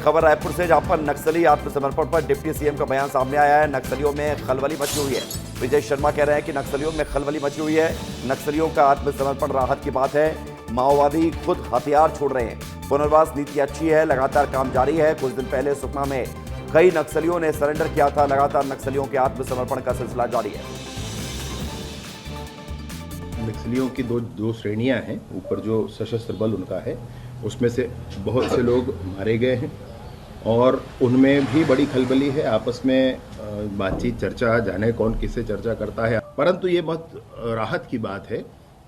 खबर रायपुर से, जहां पर नक्सली आत्मसमर्पण पर डिप्टी सीएम का बयान सामने आया है। नक्सलियों में खलबली मची हुई है। विजय शर्मा कह रहे हैं कि नक्सलियों में खलबली मची हुई है। नक्सलियों का आत्मसमर्पण राहत की बात है। माओवादी खुद हथियार छोड़ रहे हैं। पुनर्वास नीति अच्छी है, लगातार काम जारी है। कुछ दिन पहले सुकमा में कई नक्सलियों ने सरेंडर किया था। लगातार नक्सलियों के आत्मसमर्पण का सिलसिला जारी है। नक्सलियों की दो श्रेणियां हैं। ऊपर जो सशस्त्र बल उनका है, उसमें से बहुत से लोग मारे गए हैं और उनमें भी बड़ी खलबली है। आपस में बातचीत, चर्चा, जाने कौन किससे चर्चा करता है। परंतु ये बहुत राहत की बात है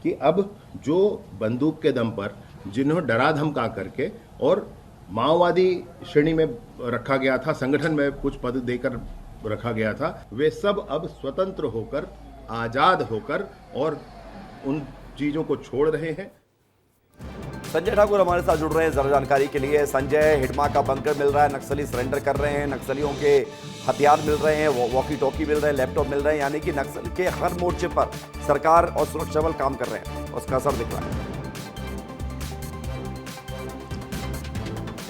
कि अब जो बंदूक के दम पर जिन्होंने डरा धमका करके और माओवादी श्रेणी में रखा गया था, संगठन में कुछ पद देकर रखा गया था, वे सब अब स्वतंत्र होकर, आजाद होकर और उन चीजों को छोड़ रहे हैं। संजय ठाकुर हमारे साथ जुड़ रहे हैं जरा जानकारी के लिए। संजय, हिडमा का बंकर मिल रहा है, नक्सली सरेंडर कर रहे हैं, नक्सलियों के हथियार मिल रहे हैं, वॉकी टॉकी मिल रहे हैं, लैपटॉप मिल रहे हैं, यानी कि नक्सल के हर मोर्चे पर सरकार और सुरक्षा बल काम कर रहे हैं। उसका असर दिख रहा है।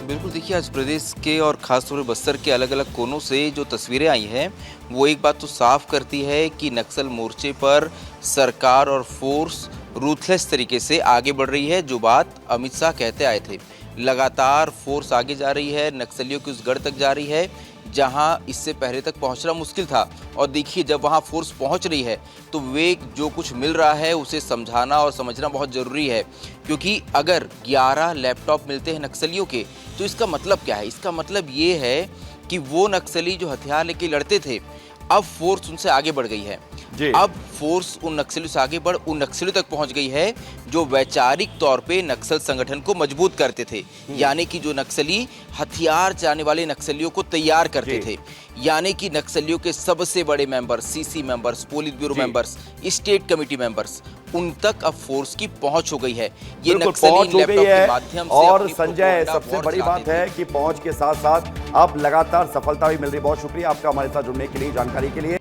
बिल्कुल, देखिए आज प्रदेश के और खासतौर पर बस्तर के अलग अलग कोनों से जो तस्वीरें आई हैं वो एक बात तो साफ करती है कि नक्सल मोर्चे पर सरकार और फोर्स रूथलेस तरीके से आगे बढ़ रही है। जो बात अमित शाह कहते आए थे, लगातार फोर्स आगे जा रही है, नक्सलियों की उस गढ़ तक जा रही है जहां इससे पहले तक पहुंचना मुश्किल था। और देखिए जब वहां फोर्स पहुंच रही है तो वे जो कुछ मिल रहा है उसे समझाना और समझना बहुत ज़रूरी है। क्योंकि अगर 11 लैपटॉप मिलते हैं नक्सलियों के तो इसका मतलब क्या है? इसका मतलब ये है कि वो नक्सली जो हथियार लेके लड़ते थे, अब फोर्स उनसे आगे बढ़ गई है। अब फोर्स उन नक्सलियों से आगे बढ़ उन नक्सलियों तक पहुंच गई है जो वैचारिक तौर पे नक्सल संगठन को मजबूत करते थे। यानी कि जो नक्सली हथियार चलाने वाले नक्सलियों को तैयार करते थे, यानी कि नक्सलियों के सबसे बड़े members, CC members, polit bureau members, state committee members, उन तक अब फोर्स की पहुंच हो गई है। ये नक्सली लैपटॉप के माध्यम से और संजय, सबसे बड़ी बात है कि पहुंच के साथ साथ अब लगातार सफलता भी मिल रही है। बहुत शुक्रिया आपका हमारे साथ जुड़ने के लिए, जानकारी के लिए।